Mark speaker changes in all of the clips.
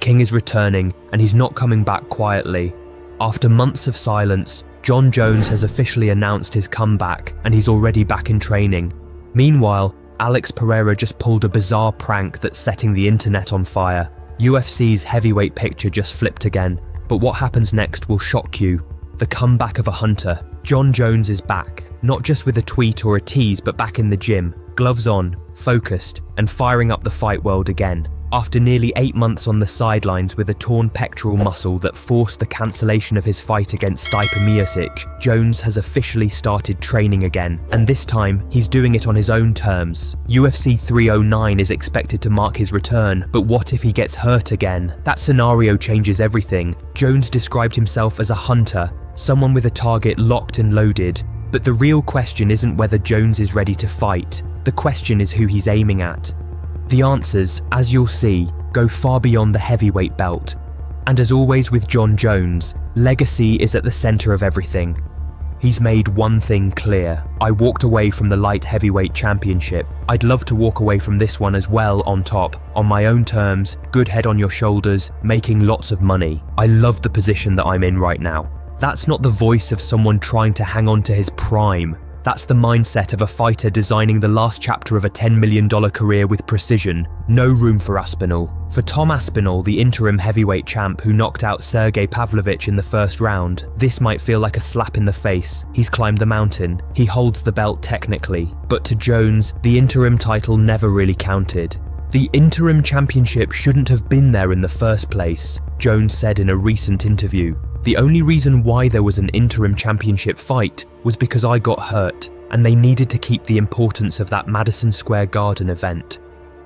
Speaker 1: king is returning, and he's not coming back quietly. After months of silence, Jon Jones has officially announced his comeback, and he's already back in training. Meanwhile, Alex Pereira just pulled a bizarre prank that's setting the internet on fire. UFC's heavyweight picture just flipped again, but what happens next will shock you. The comeback of a hunter. Jon Jones is back, not just with a tweet or a tease, but back in the gym, gloves on, focused, and firing up the fight world again. After nearly 8 months on the sidelines with a torn pectoral muscle that forced the cancellation of his fight against Stipe Miocic, Jones has officially started training again, and this time he's doing it on his own terms. UFC 309 is expected to mark his return, but what if he gets hurt again? That scenario changes everything. Jones described himself as a hunter, someone with a target locked and loaded. But the real question isn't whether Jones is ready to fight. The question is who he's aiming at. The answers, as you'll see, go far beyond the heavyweight belt. And as always with Jon Jones, legacy is at the centre of everything. He's made one thing clear: I walked away from the light heavyweight championship. I'd love to walk away from this one as well on top, on my own terms, good head on your shoulders, making lots of money. I love the position that I'm in right now. That's not the voice of someone trying to hang on to his prime. That's the mindset of a fighter designing the last chapter of a $10 million career with precision. No room for Aspinall. For Tom Aspinall, the interim heavyweight champ who knocked out Sergey Pavlovich in the first round, this might feel like a slap in the face. He's climbed the mountain. He holds the belt technically. But to Jones, the interim title never really counted. The interim championship shouldn't have been there in the first place, Jones said in a recent interview. The only reason why there was an interim championship fight was because I got hurt, and they needed to keep the importance of that Madison Square Garden event.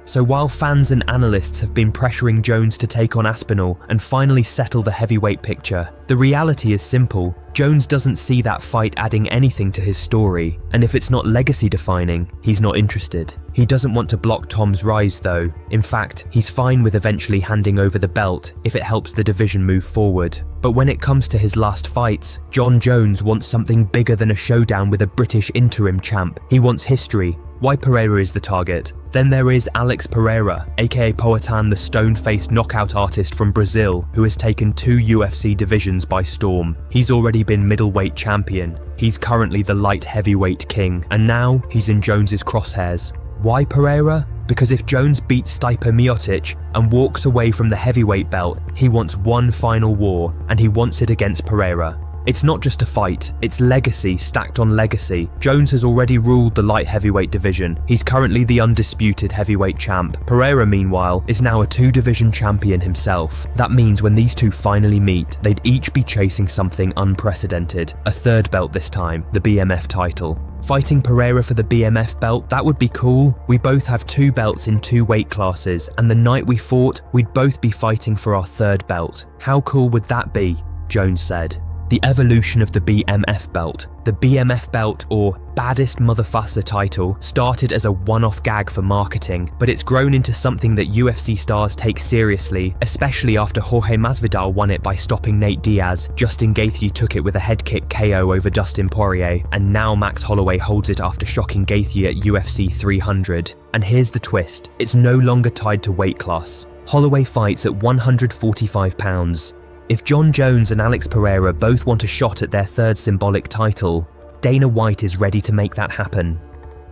Speaker 1: So while fans and analysts have been pressuring Jones to take on Aspinall and finally settle the heavyweight picture, the reality is simple. Jones doesn't see that fight adding anything to his story, and if it's not legacy defining, he's not interested. He doesn't want to block Tom's rise though. In fact, he's fine with eventually handing over the belt if it helps the division move forward. But when it comes to his last fights, Jon Jones wants something bigger than a showdown with a British interim champ. He wants history. Why Pereira is the target. Then there is Alex Pereira, aka Poatan, the stone-faced knockout artist from Brazil, who has taken 2 UFC divisions by storm. He's already been middleweight champion. He's currently the light heavyweight king, and now he's in Jones's crosshairs. Why Pereira? Because if Jones beats Stipe Miocic and walks away from the heavyweight belt, he wants one final war, and he wants it against Pereira. It's not just a fight, it's legacy stacked on legacy. Jones has already ruled the light heavyweight division. He's currently the undisputed heavyweight champ. Pereira, meanwhile, is now a 2-division champion himself. That means when these two finally meet, they'd each be chasing something unprecedented. A third belt this time, the BMF title. Fighting Pereira for the BMF belt, that would be cool. We both have 2 belts in 2 weight classes, and the night we fought, we'd both be fighting for our 3rd belt. How cool would that be? Jones said. The evolution of the BMF belt. The BMF belt, or Baddest Motherfusser title, started as a one-off gag for marketing, but it's grown into something that UFC stars take seriously, especially after Jorge Masvidal won it by stopping Nate Diaz, Justin Gaethje took it with a head kick KO over Dustin Poirier, and now Max Holloway holds it after shocking Gaethje at UFC 300. And here's the twist, it's no longer tied to weight class. Holloway fights at 145 pounds. If Jon Jones and Alex Pereira both want a shot at their 3rd symbolic title, Dana White is ready to make that happen.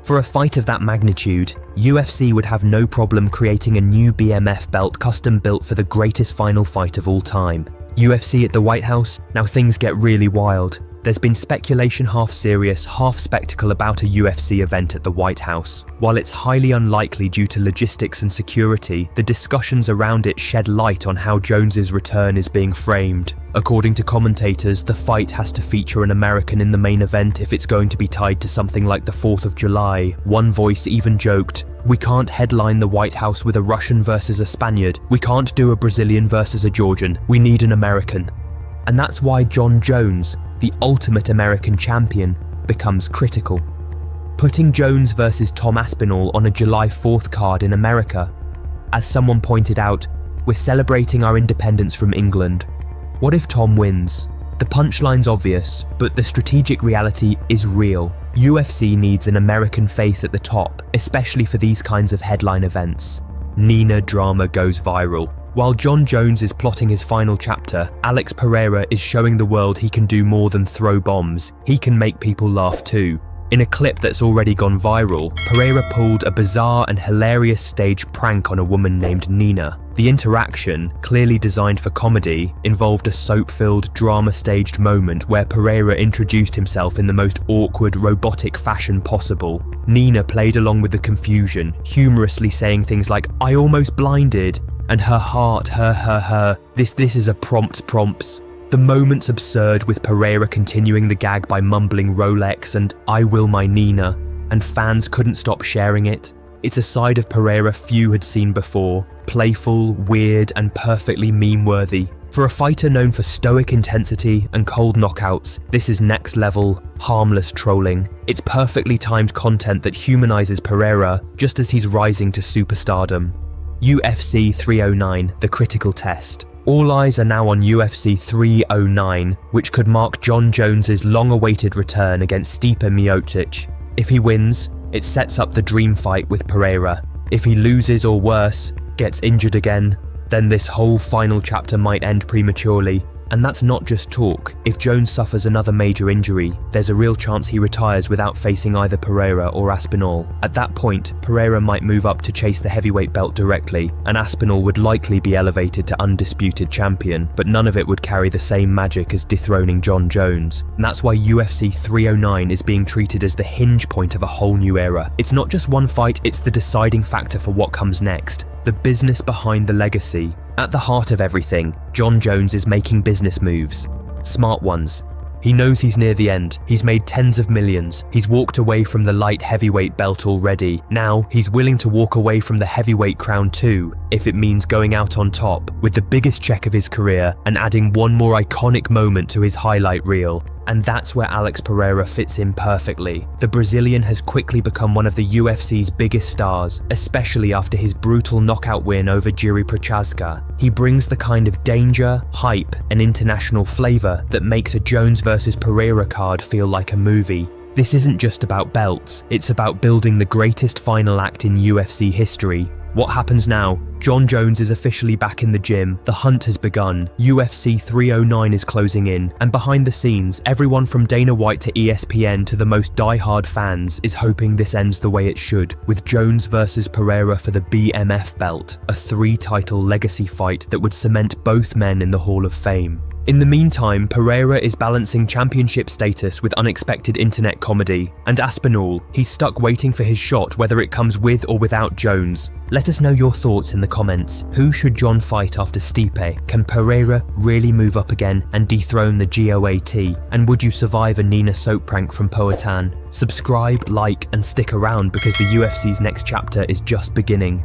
Speaker 1: For a fight of that magnitude, UFC would have no problem creating a new BMF belt custom built for the greatest final fight of all time. UFC at the White House? Now things get really wild. There's been speculation half serious, half spectacle about a UFC event at the White House. While it's highly unlikely due to logistics and security, the discussions around it shed light on how Jones's return is being framed. According to commentators, the fight has to feature an American in the main event if it's going to be tied to something like the 4th of July. One voice even joked, "We can't headline the White House with a Russian versus a Spaniard. We can't do a Brazilian versus a Georgian. We need an American." And that's why Jon Jones, the ultimate American champion, becomes critical. Putting Jones versus Tom Aspinall on a July 4th card in America. As someone pointed out, we're celebrating our independence from England. What if Tom wins? The punchline's obvious, but the strategic reality is real. UFC needs an American face at the top, especially for these kinds of headline events. Nenina drama goes viral. While Jon Jones is plotting his final chapter, Alex Pereira is showing the world he can do more than throw bombs. He can make people laugh too. In a clip that's already gone viral, Pereira pulled a bizarre and hilarious stage prank on a woman named Nenina. The interaction, clearly designed for comedy, involved a soap-filled, drama-staged moment where Pereira introduced himself in the most awkward, robotic fashion possible. Nenina played along with the confusion, humorously saying things like, "I almost blinded," and "her heart, her, this is a prompts. The moment's absurd, with Pereira continuing the gag by mumbling Rolex and "I will my Nina," and fans couldn't stop sharing it. It's a side of Pereira few had seen before, playful, weird, and perfectly meme-worthy. For a fighter known for stoic intensity and cold knockouts, this is next-level, harmless trolling. It's perfectly timed content that humanizes Pereira just as he's rising to superstardom. UFC 309, the critical test. All eyes are now on UFC 309, which could mark Jon Jones' long-awaited return against Stipe Miocic. If he wins, it sets up the dream fight with Pereira. If he loses or worse, gets injured again, then this whole final chapter might end prematurely. And that's not just talk. If Jones suffers another major injury, there's a real chance he retires without facing either Pereira or Aspinall. At that point, Pereira might move up to chase the heavyweight belt directly, and Aspinall would likely be elevated to undisputed champion, but none of it would carry the same magic as dethroning Jon Jones. And that's why UFC 309 is being treated as the hinge point of a whole new era. It's not just one fight, it's the deciding factor for what comes next. The business behind the legacy. At the heart of everything, Jon Jones is making business moves. Smart ones. He knows he's near the end. He's made tens of millions. He's walked away from the light heavyweight belt already. Now, he's willing to walk away from the heavyweight crown too, if it means going out on top, with the biggest check of his career and adding one more iconic moment to his highlight reel. And that's where Alex Pereira fits in perfectly. The Brazilian has quickly become one of the UFC's biggest stars, especially after his brutal knockout win over Jiri Prochazka. He brings the kind of danger, hype, and international flavor that makes a Jones vs Pereira card feel like a movie. This isn't just about belts, it's about building the greatest final act in UFC history. What happens now? Jon Jones is officially back in the gym, the hunt has begun, UFC 309 is closing in, and behind the scenes, everyone from Dana White to ESPN to the most die-hard fans is hoping this ends the way it should, with Jones vs Pereira for the BMF belt, a 3-title legacy fight that would cement both men in the Hall of Fame. In the meantime, Pereira is balancing championship status with unexpected internet comedy, and Aspinall, he's stuck waiting for his shot whether it comes with or without Jones. Let us know your thoughts in the comments. Who should Jon fight after Stipe? Can Pereira really move up again and dethrone the GOAT? And would you survive a Nina soap prank from Poatan? Subscribe, like, and stick around because the UFC's next chapter is just beginning.